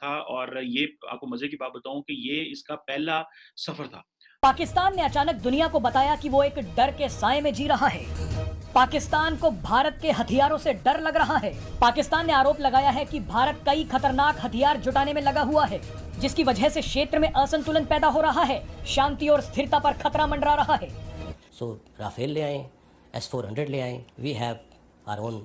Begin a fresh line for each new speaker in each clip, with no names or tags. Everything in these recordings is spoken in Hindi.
था और ये आपको मज़े की बात बताऊँ कि ये इसका पहला सफ़र था।
पाकिस्तान ने अचानक दुनिया को बताया कि वो एक डर के साए में जी रहा है। पाकिस्तान को भारत के हथियारों से डर लग रहा है। पाकिस्तान ने आरोप लगाया है कि भारत कई खतरनाक हथियार जुटाने में लगा हुआ है, जिसकी वजह से क्षेत्र में असंतुलन पैदा हो रहा है, शांति और स्थिरता पर खतरा मंडरा रहा है।
राफेल ले आए, S-400 ले आए, we have our own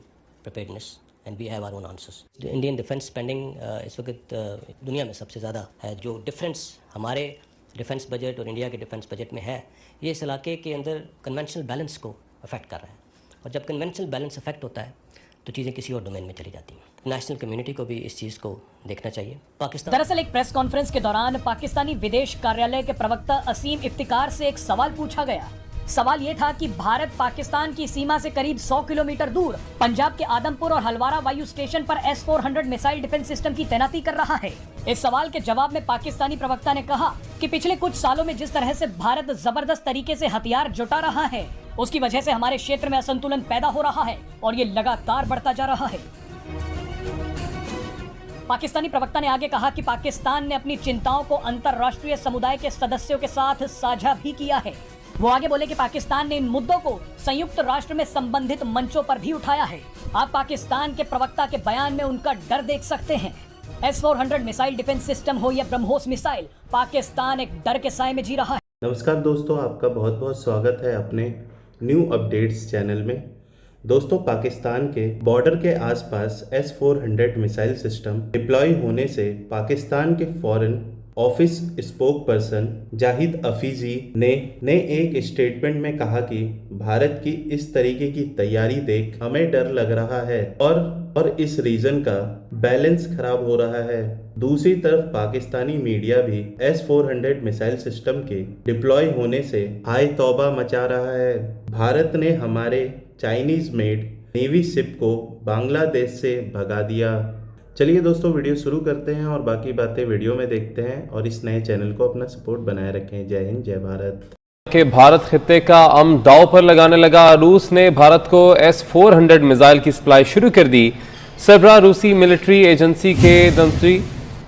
preparedness and we have our own answers. Indian defence spending इस वक्त दुनिया में सबसे ज़्यादा है। जो डिफरेंस हमारे डिफेंस बजट और इंडिया के डिफेंस बजट में है, ये इस इलाके के अंदर कन्वेंशनल बैलेंस को अफेक्ट कर रहा है, और जब कन्वेंशनल बैलेंस अफेक्ट होता है तो चीज़ें किसी और डोमेन में चली जाती हैं। नेशनल कम्युनिटी को भी इस चीज़ को देखना चाहिए। पाकिस्तान
दरअसल एक प्रेस कॉन्फ्रेंस के दौरान पाकिस्तानी विदेश कार्यालय के प्रवक्ता असीम इफ्तिकार से एक सवाल पूछा गया। सवाल ये था कि भारत पाकिस्तान की सीमा से करीब 100 किलोमीटर दूर पंजाब के आदमपुर और हलवारा वायु स्टेशन पर S-400 मिसाइल डिफेंस सिस्टम की तैनाती कर रहा है। इस सवाल के जवाब में पाकिस्तानी प्रवक्ता ने कहा कि पिछले कुछ सालों में जिस तरह से भारत जबरदस्त तरीके से हथियार जुटा रहा है, उसकी वजह से हमारे क्षेत्र में असंतुलन पैदा हो रहा है और ये लगातार बढ़ता जा रहा है। पाकिस्तानी प्रवक्ता ने आगे कहा कि पाकिस्तान ने अपनी चिंताओं को अंतर्राष्ट्रीय समुदाय के सदस्यों के साथ साझा भी किया है। वो आगे बोले कि पाकिस्तान ने इन मुद्दों को संयुक्त राष्ट्र में संबंधित मंचों पर भी उठाया है। आप पाकिस्तान के प्रवक्ता के बयान में उनका डर देख सकते हैं। S-400 मिसाइल डिफेंस सिस्टम हो या ब्रह्मोस मिसाइल, पाकिस्तान एक डर के साए में जी रहा है।
नमस्कार दोस्तों, आपका बहुत बहुत स्वागत है अपने न्यू अपडेट्स चैनल में। दोस्तों, पाकिस्तान के बॉर्डर के आसपास S-400 मिसाइल सिस्टम डिप्लॉय होने से पाकिस्तान के foreign office spokesperson Zahid अफीजी ने एक स्टेटमेंट में कहा कि भारत की इस तरीके की तैयारी देख हमें डर लग रहा है और इस रीजन का बैलेंस खराब हो रहा है। दूसरी तरफ पाकिस्तानी मीडिया भी S-400 मिसाइल सिस्टम के डिप्लॉय होने से हाय तौबा मचा रहा है। भारत ने हमारे चाइनीज मेड नेवी शिप को बांग्लादेश से भगा दिया। चलिए दोस्तों, वीडियो शुरू करते हैं और बाकी बातें वीडियो में देखते हैं और इस नए चैनल को अपना सपोर्ट बनाए रखें। जय हिंद, जय भारत।
के भारत खित्ते का अमन दांव पर लगाने लगा। रूस ने भारत को S-400 मिसाइल की सप्लाई शुरू कर दी। सरबराह रूसी मिलिट्री एजेंसी के दमत्री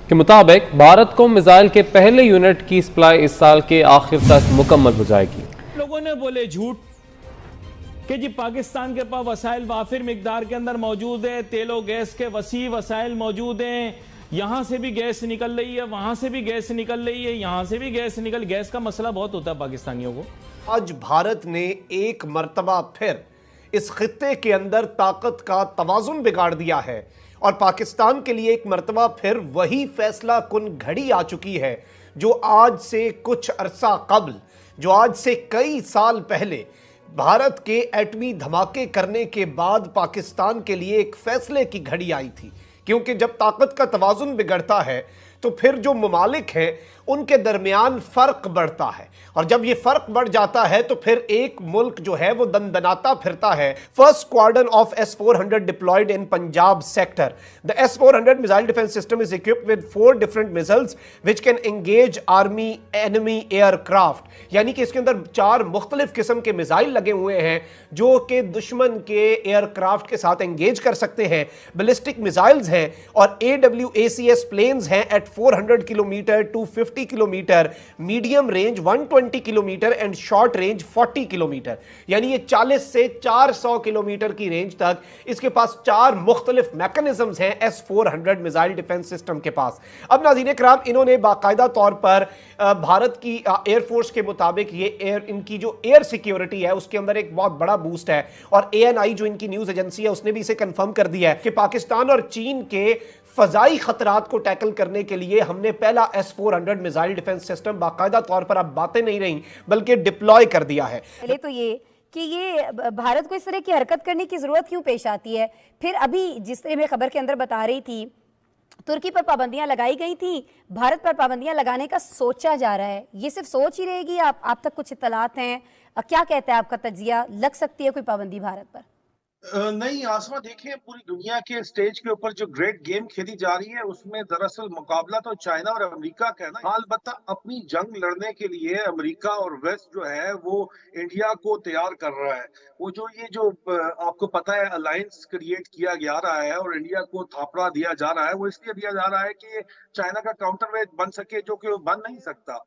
के मुताबिक भारत को मिसाइल के पहले यूनिट की सप्लाई इस साल के आखिर तक मुकम्मल हो जाएगी।
लोगों ने बोले झूठ कि जी पाकिस्तान के पास वसाइल वाफिर मिकदार के अंदर मौजूद है, तेलो गैस के वसी वसाइल मौजूद हैं, यहां से भी गैस निकल रही है, वहां से भी गैस निकल रही है, यहां से भी गैस का मसला बहुत होता है पाकिस्तानियों को।
आज भारत ने एक मर्तबा फिर इस खित्ते के अंदर ताकत का तवाजुन बिगाड़ दिया है और पाकिस्तान के लिए एक मर्तबा फिर वही फैसला कुन घड़ी आ चुकी है जो आज से कुछ अरसा कबल, जो आज से कई साल पहले भारत के एटमी धमाके करने के बाद पाकिस्तान के लिए एक फैसले की घड़ी आई थी। क्योंकि जब ताकत का तवाजुन बिगड़ता है तो फिर जो ममालिक हैं उनके दरमियान फ़र्क बढ़ता है, और जब ये फ़र्क बढ़ जाता है तो फिर एक मुल्क जो है वो दनदनाता फिरता है। First squadron of S-400 deployed in Punjab sector. The S-400 missile defence system is equipped with 4 different missiles which can engage army enemy aircraft. यानी कि इसके अंदर 4 मुख्तलिफ किस्म के मिसाइल लगे हुए हैं जो कि दुश्मन के एयरक्राफ्ट के साथ एंगेज कर सकते हैं। बैलिस्टिक मिसाइल्स हैं और AWACS प्लेन्स हैं at 400 kilometre to 50 kilometre, medium range 120 kilometre and short range 40 kilometre. यानी ये 40 से 400 किलोमीटर की रेंज तक इसके पास 4 मुख्तलिफ मैकेनिज्म्स हैं S-400 मिसाइल डिफेंस सिस्टम के पास। अब नाज़रीन इकराम, इन्होंने बाकायदा तौर पर भारत की एयरफोर्स के मुताबिक ये इनकी जो एयर सिक्योरिटी है उसके अंदर एक बहुत बड़ा बूस्ट है, और ANI जो इनकी न्यूज़ एजेंसी है उसने भी इसे कंफर्म कर दिया है कि पाकिस्तान और चीन के फजाई खतरात को टैकल करने के लिए हमने पहला S-400 मिसाइल डिफेंस सिस्टम बाकायदा तौर पर अब बातें नहीं रही बल्कि डिप्लॉय कर दिया है।
पहले तो ये कि ये भारत को इस तरह की हरकत करने की जरूरत क्यों पेश आती है। फिर अभी जिस तरह मैं खबर के अंदर बता रही थी, तुर्की पर पाबंदियां लगाई गई थी, भारत पर पाबंदियां लगाने का सोचा जा रहा है। ये सिर्फ सोच ही रहेगी? आप तक कुछ इत्तलात हैं? क्या कहता है आपका तज्जिया? लग सकती है कोई पाबंदी भारत पर?
नहीं, आसमा देखिए पूरी दुनिया के स्टेज के ऊपर जो ग्रेट गेम खेली जा रही है उसमें दरअसल मुकाबला तो चाइना और अमेरिका का है ना। अलबत्ता अपनी जंग लड़ने के लिए अमेरिका और वेस्ट जो है वो इंडिया को तैयार कर रहा है। वो जो ये जो आपको पता है अलायंस क्रिएट किया जा रहा है और इंडिया को थापड़ा दिया जा रहा है, वो इसलिए दिया जा रहा है कि ये चाइना का काउंटरवेट बन सके, जो कि वो बन नहीं सकता।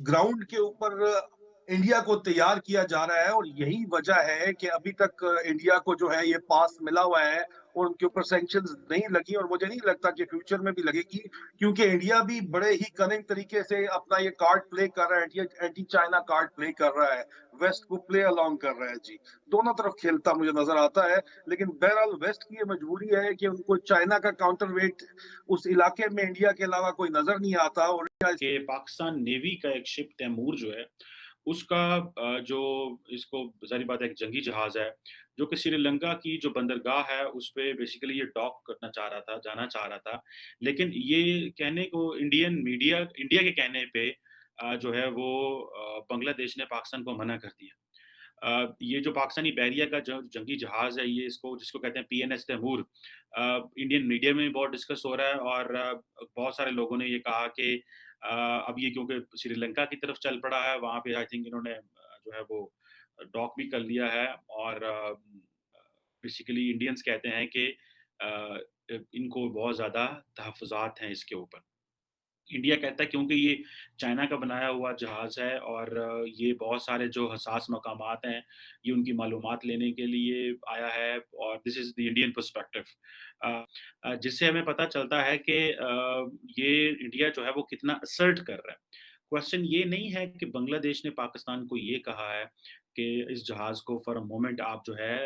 ग्राउंड के ऊपर इंडिया को तैयार किया जा रहा है और यही वजह है कि अभी तक इंडिया को जो है ये पास मिला हुआ है और उनके ऊपर सैंक्शंस नहीं लगी और मुझे नहीं लगता कि फ्यूचर में भी लगेगी, क्योंकि इंडिया भी बड़े ही कनिंग तरीके से अपना ये कार्ड प्ले कर रहा है, एंटी चाइना कार्ड प्ले कर रहा है, वेस्ट को प्ले अलोंग कर रहा है जी। दोनों तरफ खेलता मुझे नजर आता है, लेकिन बहरहाल वेस्ट की ये मजबूरी है कि उनको चाइना का काउंटर वेट उस इलाके में इंडिया के अलावा कोई नजर नहीं आता। और
कि पाकिस्तान नेवी का एक शिप तैमूर जो है उसका जो इसको ज़ाहिर बात है एक जंगी जहाज़ है, जो कि श्रीलंका की जो बंदरगाह है उस पे बेसिकली ये डॉक करना चाह रहा था, जाना चाह रहा था। लेकिन ये कहने को इंडिया के कहने पे जो है वो बांग्लादेश ने पाकिस्तान को मना कर दिया। ये जो पाकिस्तानी बहरिया का जो जंगी जहाज़ है ये जिसको कहते हैं पीएनएस तैमूर, इंडियन मीडिया में भी बहुत डिस्कस हो रहा है और बहुत सारे लोगों ने ये कहा कि अब ये क्योंकि श्रीलंका की तरफ चल पड़ा है, वहाँ पे आई थिंक इन्होंने जो है वो डॉक भी कर लिया है और बेसिकली इंडियंस कहते हैं कि इनको बहुत ज़्यादा तहफ़्फ़ुज़ात हैं इसके ऊपर। इंडिया कहता है क्योंकि ये चाइना का बनाया हुआ जहाज़ है और ये बहुत सारे जो हसास मकामात हैं, ये उनकी मालूमात लेने के लिए आया है और this is the Indian perspective. जिससे हमें पता चलता है कि ये इंडिया जो है वो कितना असर्ट कर रहा है। क्वेश्चन ये नहीं है कि बांग्लादेश ने पाकिस्तान को ये कहा है कि इस जहाज़ को फॉर अ मोमेंट आप जो है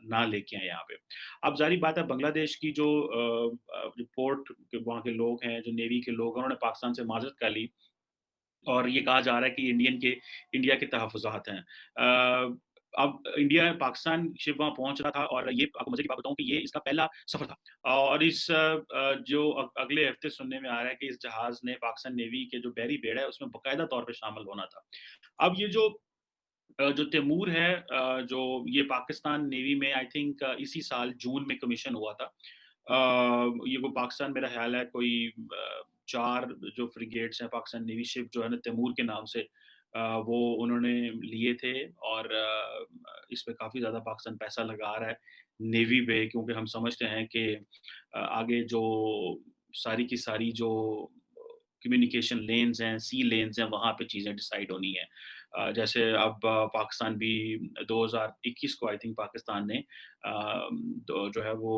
ना लेके आएँ यहाँ पे। अब ज़ाहिर बात है बांग्लादेश की जो रिपोर्ट के वहाँ के लोग हैं, जो नेवी के लोग हैं, उन्होंने पाकिस्तान से माज़रत कर ली और ये कहा जा रहा है कि इंडिया के तहफ़्फ़ुज़ात हैं। अब पाकिस्तान शिप वहाँ पहुँच रहा था और ये आपको मज़े की बात बताऊँ कि ये इसका पहला सफ़र था और जो अगले हफ़्ते सुनने में आ रहा है कि इस जहाज़ ने पाकिस्तान नेवी के जो बहरी बेड़ा है, उसमें बाकायदा तौर पे शामिल होना था। अब ये जो तैमूर है, जो ये पाकिस्तान नेवी में आई थिंक इसी साल जून में कमीशन हुआ था। ये वो पाकिस्तान मेरा ख़्याल है कोई 4 जो फ्रिगेट्स हैं पाकिस्तान नेवी शिप जो है ना तैमूर के नाम से वो उन्होंने लिए थे और इस पे काफ़ी ज़्यादा पाकिस्तान पैसा लगा रहा है नेवी पे, क्योंकि हम समझते हैं कि आगे जो सारी की सारी जो कम्युनिकेशन लेन्स हैं, सी लेन्स हैं, वहाँ पे चीज़ें डिसाइड होनी है। जैसे अब पाकिस्तान भी 2021 को आई थिंक पाकिस्तान ने तो जो है वो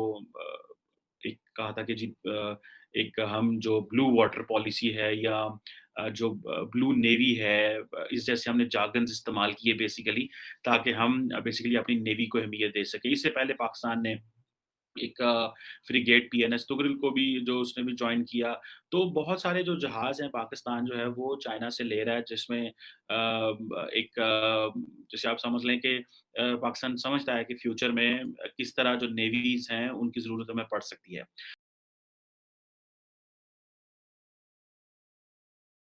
एक कहा था कि जी एक हम जो ब्लू वाटर पॉलिसी है या जो ब्लू नेवी है, इस जैसे हमने जार्गन्स इस्तेमाल किए बेसिकली ताकि हम बेसिकली अपनी नेवी को अहमियत दे सकें। इससे पहले पाकिस्तान ने एक फ्रिगेट पीएनएस तुगरिल को भी जो उसने भी जॉइन किया। तो बहुत सारे जो जहाज़ हैं पाकिस्तान जो है वो चाइना से ले रहा है, जिसमें जैसे आप समझ लें कि पाकिस्तान समझता है कि फ्यूचर में किस तरह जो नेवीज़ हैं उनकी ज़रूरत हमें पड़ सकती है।